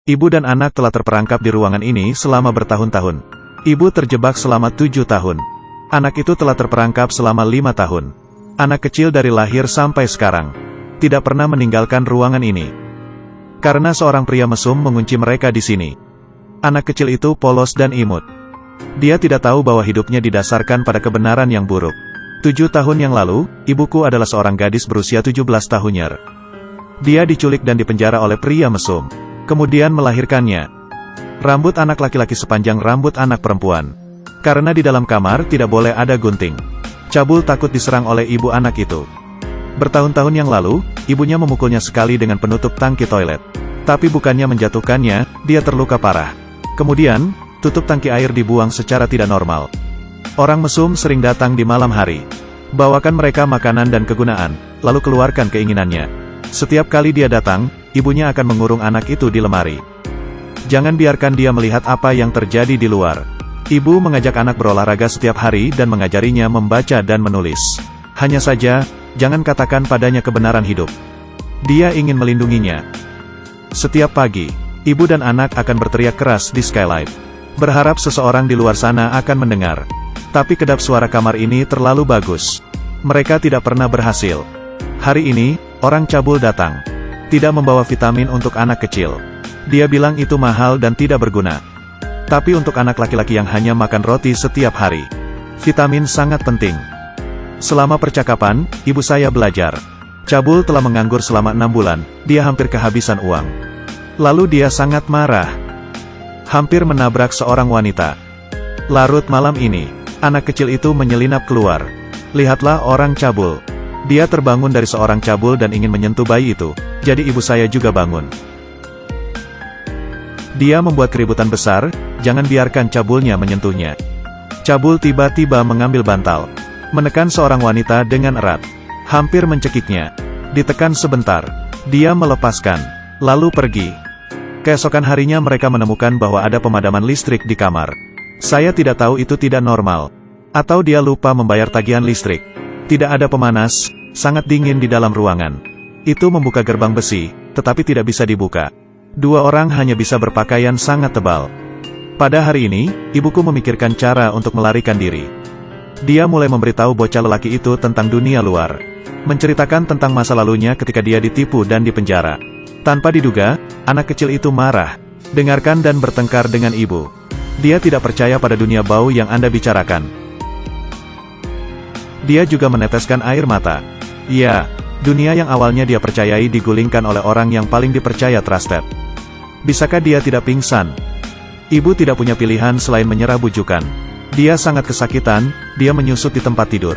Ibu dan anak telah terperangkap di ruangan ini selama bertahun-tahun. Ibu terjebak selama 7 tahun. Anak itu telah terperangkap selama 5 tahun. Anak kecil dari lahir sampai sekarang tidak pernah meninggalkan ruangan ini. Karena seorang pria mesum mengunci mereka di sini. Anak kecil itu polos dan imut. Dia tidak tahu bahwa hidupnya didasarkan pada kebenaran yang buruk. 7 tahun yang lalu, ibuku adalah seorang gadis berusia 17 tahunnya. Dia diculik dan dipenjara oleh pria mesum. Kemudian melahirkannya. Rambut anak laki-laki sepanjang rambut anak perempuan. Karena di dalam kamar tidak boleh ada gunting. Cabul takut diserang oleh ibu anak itu. Bertahun-tahun yang lalu, ibunya memukulnya sekali dengan penutup tangki toilet. Tapi bukannya menjatuhkannya, dia terluka parah. Kemudian, tutup tangki air dibuang secara tidak normal. Orang mesum sering datang di malam hari. Bawakan mereka makanan dan kegunaan, lalu keluarkan keinginannya. Setiap kali dia datang, ibunya akan mengurung anak itu di lemari. Jangan biarkan dia melihat apa yang terjadi di luar. Ibu mengajak anak berolahraga setiap hari dan mengajarinya membaca dan menulis. Hanya saja, jangan katakan padanya kebenaran hidup. Dia ingin melindunginya. Setiap pagi, ibu dan anak akan berteriak keras di skylight. Berharap seseorang di luar sana akan mendengar. Tapi kedap suara kamar ini terlalu bagus. Mereka tidak pernah berhasil. Hari ini, orang cabul datang. Tidak membawa vitamin untuk anak kecil. Dia bilang itu mahal dan tidak berguna. Tapi untuk anak laki-laki yang hanya makan roti setiap hari, vitamin sangat penting. Selama percakapan, ibu saya belajar. Cabul telah menganggur selama 6 bulan, dia hampir kehabisan uang. Lalu dia sangat marah. Hampir menabrak seorang wanita. Larut malam ini, anak kecil itu menyelinap keluar. Lihatlah orang cabul. Dia terbangun dari seorang cabul dan ingin menyentuh bayi itu, jadi ibu saya juga bangun. Dia membuat keributan besar, jangan biarkan cabulnya menyentuhnya. Cabul tiba-tiba mengambil bantal, menekan seorang wanita dengan erat, hampir mencekiknya. Ditekan sebentar, dia melepaskan, lalu pergi. Keesokan harinya mereka menemukan bahwa ada pemadaman listrik di kamar. Saya tidak tahu itu tidak normal. Atau dia lupa membayar tagihan listrik. Tidak ada pemanas, sangat dingin di dalam ruangan. Itu membuka gerbang besi, tetapi tidak bisa dibuka. 2 orang hanya bisa berpakaian sangat tebal. Pada hari ini, ibuku memikirkan cara untuk melarikan diri. Dia mulai memberitahu bocah lelaki itu tentang dunia luar. Menceritakan tentang masa lalunya ketika dia ditipu dan dipenjara. Tanpa diduga, anak kecil itu marah. Dengarkan dan bertengkar dengan ibu. Dia tidak percaya pada dunia bau yang Anda bicarakan. Dia juga meneteskan air mata. Ya, dunia yang awalnya dia percayai digulingkan oleh orang yang paling dipercaya trusted. Bisakah dia tidak pingsan? Ibu tidak punya pilihan selain menyerah bujukan. Dia sangat kesakitan, dia menyusut di tempat tidur.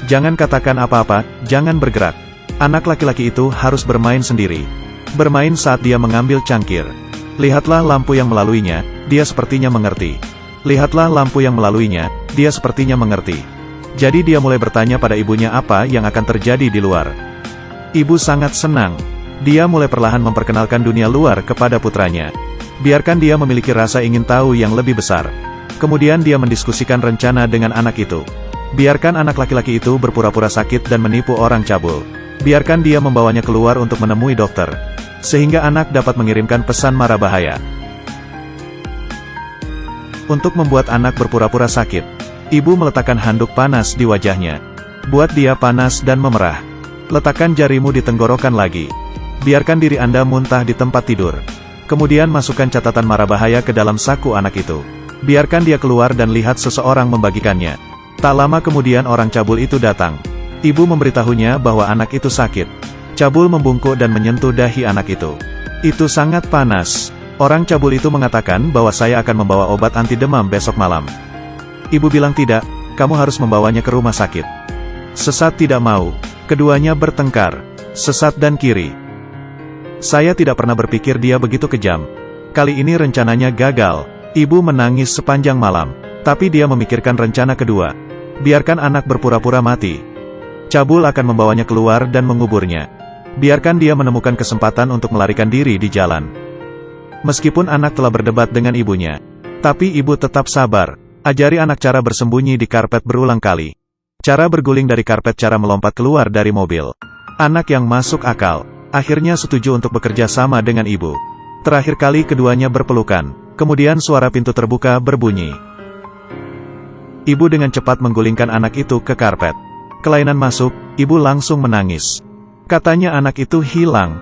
Jangan katakan apa-apa, jangan bergerak. Anak laki-laki itu harus bermain sendiri. Bermain saat dia mengambil cangkir. Lihatlah lampu yang melaluinya, dia sepertinya mengerti. Lihatlah lampu yang melaluinya, dia sepertinya mengerti. Jadi dia mulai bertanya pada ibunya apa yang akan terjadi di luar. Ibu sangat senang. Dia mulai perlahan memperkenalkan dunia luar kepada putranya. Biarkan dia memiliki rasa ingin tahu yang lebih besar. Kemudian dia mendiskusikan rencana dengan anak itu. Biarkan anak laki-laki itu berpura-pura sakit dan menipu orang cabul. Biarkan dia membawanya keluar untuk menemui dokter. Sehingga anak dapat mengirimkan pesan mara bahaya. Untuk membuat anak berpura-pura sakit, ibu meletakkan handuk panas di wajahnya. Buat dia panas dan memerah. Letakkan jarimu di tenggorokan lagi. Biarkan diri Anda muntah di tempat tidur. Kemudian masukkan catatan mara bahaya ke dalam saku anak itu. Biarkan dia keluar dan lihat seseorang membagikannya. Tak lama kemudian orang cabul itu datang. Ibu memberitahunya bahwa anak itu sakit. Cabul membungkuk dan menyentuh dahi anak itu. Itu sangat panas. Orang cabul itu mengatakan bahwa saya akan membawa obat anti demam besok malam. Ibu bilang tidak, kamu harus membawanya ke rumah sakit. Sesat tidak mau. Keduanya bertengkar. Sesat dan kiri. Saya tidak pernah berpikir dia begitu kejam. Kali ini rencananya gagal. Ibu menangis sepanjang malam. Tapi dia memikirkan rencana kedua. Biarkan anak berpura-pura mati. Cabul akan membawanya keluar dan menguburnya. Biarkan dia menemukan kesempatan untuk melarikan diri di jalan. Meskipun anak telah berdebat dengan ibunya, tapi ibu tetap sabar. Ajari anak cara bersembunyi di karpet berulang kali. Cara berguling dari karpet, cara melompat keluar dari mobil. Anak yang masuk akal, akhirnya setuju untuk bekerja sama dengan ibu. Terakhir kali keduanya berpelukan, kemudian suara pintu terbuka berbunyi. Ibu dengan cepat menggulingkan anak itu ke karpet. Kelainan masuk, ibu langsung menangis. Katanya anak itu hilang.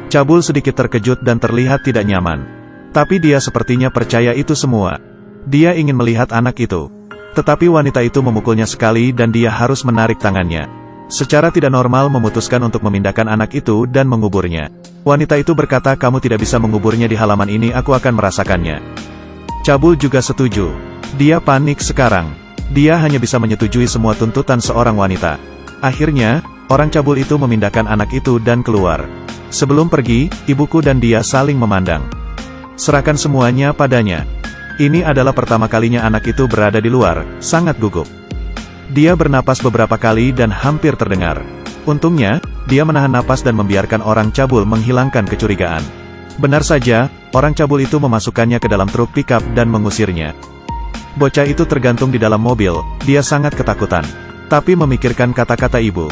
Cabul sedikit terkejut dan terlihat tidak nyaman. Tapi dia sepertinya percaya itu semua. Dia ingin melihat anak itu. Tetapi wanita itu memukulnya sekali dan dia harus menarik tangannya. Secara tidak normal memutuskan untuk memindahkan anak itu dan menguburnya. Wanita itu berkata, kamu tidak bisa menguburnya di halaman ini, aku akan merasakannya. Cabul juga setuju. Dia panik sekarang. Dia hanya bisa menyetujui semua tuntutan seorang wanita. Akhirnya, orang cabul itu memindahkan anak itu dan keluar. Sebelum pergi, ibuku dan dia saling memandang. Serahkan semuanya padanya. Ini adalah pertama kalinya anak itu berada di luar, sangat gugup. Dia bernapas beberapa kali dan hampir terdengar. Untungnya, dia menahan napas dan membiarkan orang cabul menghilangkan kecurigaan. Benar saja, orang cabul itu memasukkannya ke dalam truk pickup dan mengusirnya. Bocah itu tergantung di dalam mobil, dia sangat ketakutan. Tapi memikirkan kata-kata ibu.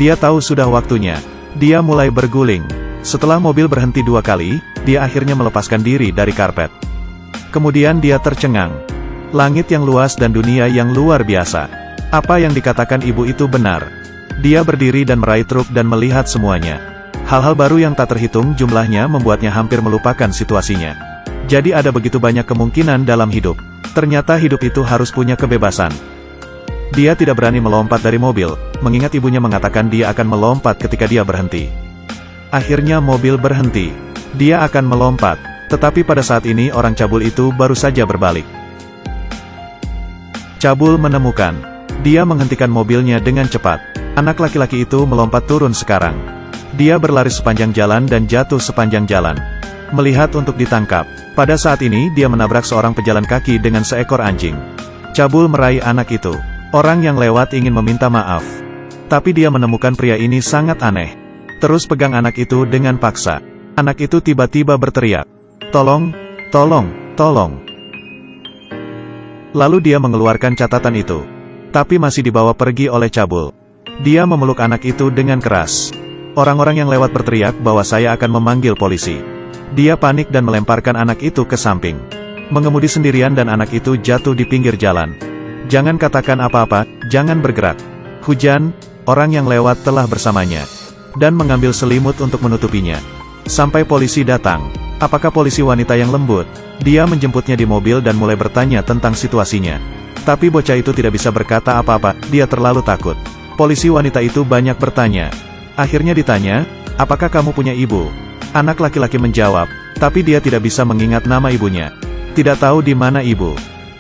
Dia tahu sudah waktunya. Dia mulai berguling. Setelah mobil berhenti 2 kali, dia akhirnya melepaskan diri dari karpet. Kemudian dia tercengang. Langit yang luas dan dunia yang luar biasa. Apa yang dikatakan ibu itu benar. Dia berdiri dan meraih truk dan melihat semuanya. Hal-hal baru yang tak terhitung jumlahnya membuatnya hampir melupakan situasinya. Jadi ada begitu banyak kemungkinan dalam hidup. Ternyata hidup itu harus punya kebebasan. Dia tidak berani melompat dari mobil, mengingat ibunya mengatakan dia akan melompat ketika dia berhenti. Akhirnya mobil berhenti. Dia akan melompat, tetapi pada saat ini orang cabul itu baru saja berbalik. Cabul menemukan. Dia menghentikan mobilnya dengan cepat. Anak laki-laki itu melompat turun sekarang. Dia berlari sepanjang jalan dan jatuh sepanjang jalan. Melihat untuk ditangkap. Pada saat ini dia menabrak seorang pejalan kaki dengan seekor anjing. Cabul meraih anak itu. Orang yang lewat ingin meminta maaf. Tapi dia menemukan pria ini sangat aneh. Terus pegang anak itu dengan paksa. Anak itu tiba-tiba berteriak. Tolong, tolong, tolong. Lalu dia mengeluarkan catatan itu. Tapi masih dibawa pergi oleh cabul. Dia memeluk anak itu dengan keras. Orang-orang yang lewat berteriak bahwa saya akan memanggil polisi. Dia panik dan melemparkan anak itu ke samping. Mengemudi sendirian dan anak itu jatuh di pinggir jalan. Jangan katakan apa-apa, jangan bergerak. Hujan, orang yang lewat telah bersamanya. Dan mengambil selimut untuk menutupinya. Sampai polisi datang. Apakah polisi wanita yang lembut? Dia menjemputnya di mobil dan mulai bertanya tentang situasinya. Tapi bocah itu tidak bisa berkata apa-apa, dia terlalu takut. Polisi wanita itu banyak bertanya. Akhirnya ditanya, apakah kamu punya ibu? Anak laki-laki menjawab, tapi dia tidak bisa mengingat nama ibunya. Tidak tahu di mana ibu.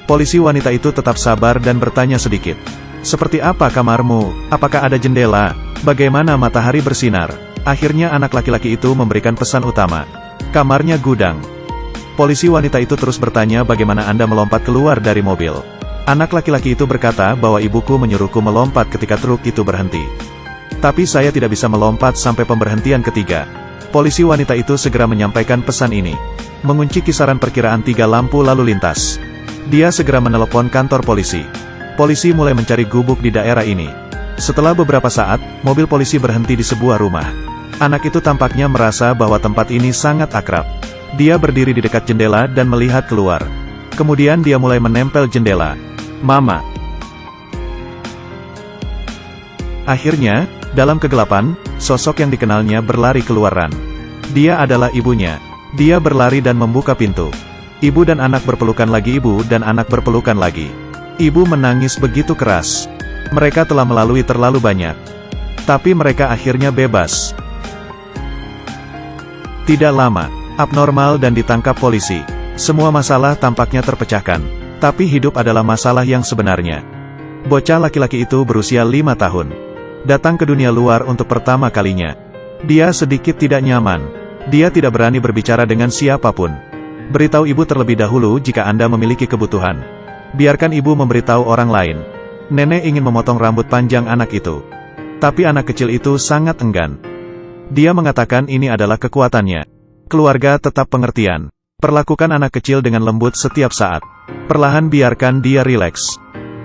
Polisi wanita itu tetap sabar dan bertanya sedikit. Seperti apa kamarmu? Apakah ada jendela? Bagaimana matahari bersinar? Akhirnya anak laki-laki itu memberikan pesan utama. Kamarnya gudang. Polisi wanita itu terus bertanya bagaimana Anda melompat keluar dari mobil. Anak laki-laki itu berkata bahwa ibuku menyuruhku melompat ketika truk itu berhenti. Tapi saya tidak bisa melompat sampai pemberhentian ketiga. Polisi wanita itu segera menyampaikan pesan ini. Mengunci kisaran perkiraan 3 lampu lalu lintas. Dia segera menelepon kantor polisi. Polisi mulai mencari gubuk di daerah ini. Setelah beberapa saat, mobil polisi berhenti di sebuah rumah. Anak itu tampaknya merasa bahwa tempat ini sangat akrab. Dia berdiri di dekat jendela dan melihat keluar. Kemudian dia mulai menempel jendela. Mama. Akhirnya, dalam kegelapan, sosok yang dikenalnya berlari keluaran. Dia adalah ibunya. Dia berlari dan membuka pintu. Ibu dan anak berpelukan lagi, ibu dan anak berpelukan lagi. Ibu menangis begitu keras. Mereka telah melalui terlalu banyak. Tapi mereka akhirnya bebas. Tidak lama, abnormal dan ditangkap polisi. Semua masalah tampaknya terpecahkan. Tapi hidup adalah masalah yang sebenarnya. Bocah laki-laki itu berusia 5 tahun. Datang ke dunia luar untuk pertama kalinya. Dia sedikit tidak nyaman. Dia tidak berani berbicara dengan siapapun. Beritahu ibu terlebih dahulu jika Anda memiliki kebutuhan. Biarkan ibu memberitahu orang lain. Nenek ingin memotong rambut panjang anak itu. Tapi anak kecil itu sangat enggan. Dia mengatakan ini adalah kekuatannya. Keluarga tetap pengertian. Perlakukan anak kecil dengan lembut setiap saat. Perlahan biarkan dia rileks.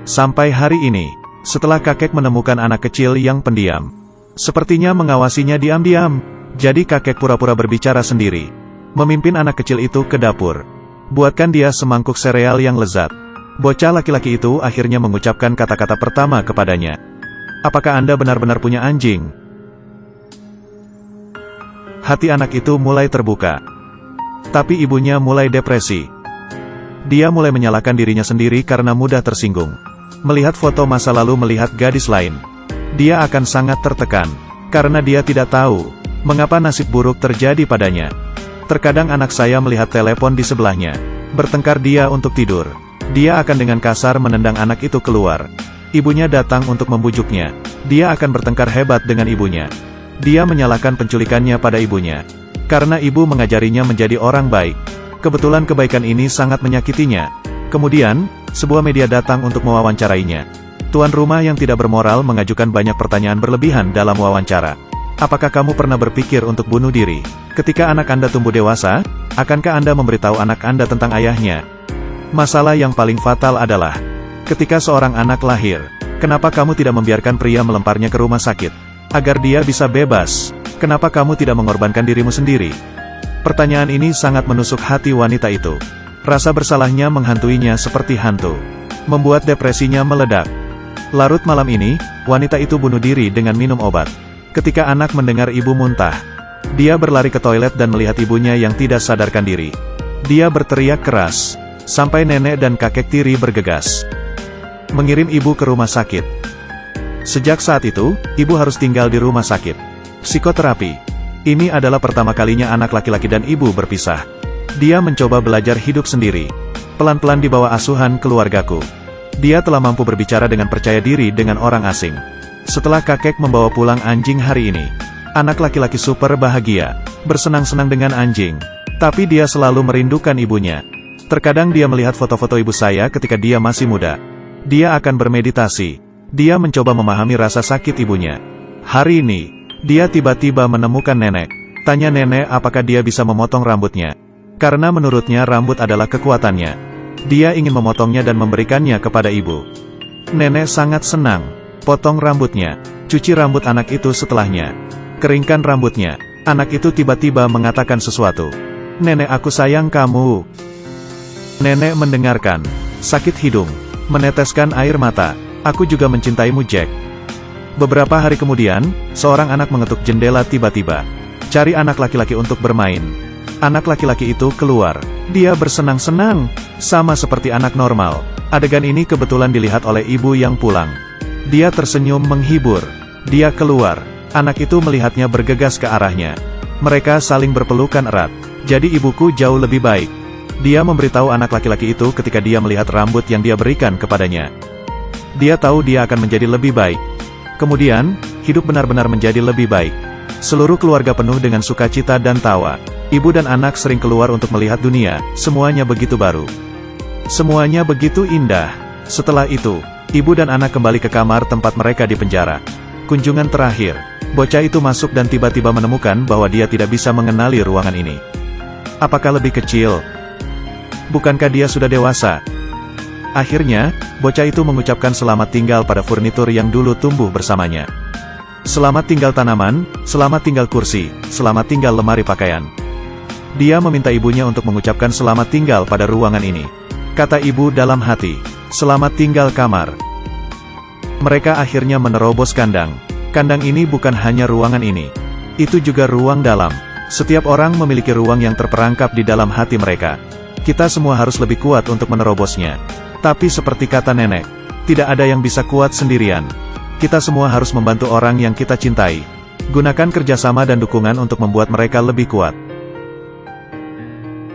Sampai hari ini, setelah kakek menemukan anak kecil yang pendiam. Sepertinya mengawasinya diam-diam. Jadi kakek pura-pura berbicara sendiri. Memimpin anak kecil itu ke dapur. Buatkan dia semangkuk sereal yang lezat. Bocah laki-laki itu akhirnya mengucapkan kata-kata pertama kepadanya. Apakah Anda benar-benar punya anjing? Hati anak itu mulai terbuka. Tapi ibunya mulai depresi. Dia mulai menyalahkan dirinya sendiri karena mudah tersinggung. Melihat foto masa lalu melihat gadis lain. Dia akan sangat tertekan. Karena dia tidak tahu mengapa nasib buruk terjadi padanya. Terkadang anak saya melihat telepon di sebelahnya. Bertengkar dia untuk tidur. Dia akan dengan kasar menendang anak itu keluar. Ibunya datang untuk membujuknya. Dia akan bertengkar hebat dengan ibunya. Dia menyalahkan penculikannya pada ibunya. Karena ibu mengajarinya menjadi orang baik. Kebetulan kebaikan ini sangat menyakitinya. Kemudian, sebuah media datang untuk mewawancarainya. Tuan rumah yang tidak bermoral mengajukan banyak pertanyaan berlebihan dalam wawancara. Apakah kamu pernah berpikir untuk bunuh diri? Ketika anak Anda tumbuh dewasa, akankah Anda memberitahu anak Anda tentang ayahnya? Masalah yang paling fatal adalah, ketika seorang anak lahir, kenapa kamu tidak membiarkan pria melemparnya ke rumah sakit? Agar dia bisa bebas, kenapa kamu tidak mengorbankan dirimu sendiri? Pertanyaan ini sangat menusuk hati wanita itu. Rasa bersalahnya menghantuinya seperti hantu. Membuat depresinya meledak. Larut malam ini, wanita itu bunuh diri dengan minum obat. Ketika anak mendengar ibu muntah, dia berlari ke toilet dan melihat ibunya yang tidak sadarkan diri. Dia berteriak keras, sampai nenek dan kakek tiri bergegas. Mengirim ibu ke rumah sakit. Sejak saat itu, ibu harus tinggal di rumah sakit. Psikoterapi. Ini adalah pertama kalinya anak laki-laki dan ibu berpisah. Dia mencoba belajar hidup sendiri. Pelan-pelan di bawah asuhan keluargaku. Dia telah mampu berbicara dengan percaya diri dengan orang asing. Setelah kakek membawa pulang anjing hari ini, anak laki-laki super bahagia, bersenang-senang dengan anjing. Tapi dia selalu merindukan ibunya. Terkadang dia melihat foto-foto ibu saya ketika dia masih muda. Dia akan bermeditasi. Dia mencoba memahami rasa sakit ibunya. Hari ini, dia tiba-tiba menemukan nenek. Tanya nenek apakah dia bisa memotong rambutnya. Karena menurutnya rambut adalah kekuatannya. Dia ingin memotongnya dan memberikannya kepada ibu. Nenek sangat senang. Potong rambutnya. Cuci rambut anak itu setelahnya. Keringkan rambutnya. Anak itu tiba-tiba mengatakan sesuatu. Nenek, aku sayang kamu. Nenek mendengarkan. Sakit hidung. Meneteskan air mata. Aku juga mencintaimu, Jack. Beberapa hari kemudian, seorang anak mengetuk jendela tiba-tiba. Cari anak laki-laki untuk bermain. Anak laki-laki itu keluar. Dia bersenang-senang, sama seperti anak normal. Adegan ini kebetulan dilihat oleh ibu yang pulang. Dia tersenyum menghibur. Dia keluar. Anak itu melihatnya bergegas ke arahnya. Mereka saling berpelukan erat. Jadi ibuku jauh lebih baik. Dia memberitahu anak laki-laki itu ketika dia melihat rambut yang dia berikan kepadanya. Dia tahu dia akan menjadi lebih baik. Kemudian, hidup benar-benar menjadi lebih baik. Seluruh keluarga penuh dengan sukacita dan tawa. Ibu dan anak sering keluar untuk melihat dunia, semuanya begitu baru. Semuanya begitu indah. Setelah itu, ibu dan anak kembali ke kamar tempat mereka di penjara. Kunjungan terakhir, bocah itu masuk dan tiba-tiba menemukan bahwa dia tidak bisa mengenali ruangan ini. Apakah lebih kecil? Bukankah dia sudah dewasa? Akhirnya, bocah itu mengucapkan selamat tinggal pada furnitur yang dulu tumbuh bersamanya. Selamat tinggal tanaman, selamat tinggal kursi, selamat tinggal lemari pakaian. Dia meminta ibunya untuk mengucapkan selamat tinggal pada ruangan ini. Kata ibu dalam hati, selamat tinggal kamar. Mereka akhirnya menerobos kandang. Kandang ini bukan hanya ruangan ini. Itu juga ruang dalam. Setiap orang memiliki ruang yang terperangkap di dalam hati mereka. Kita semua harus lebih kuat untuk menerobosnya. Tapi seperti kata nenek, tidak ada yang bisa kuat sendirian. Kita semua harus membantu orang yang kita cintai. Gunakan kerjasama dan dukungan untuk membuat mereka lebih kuat.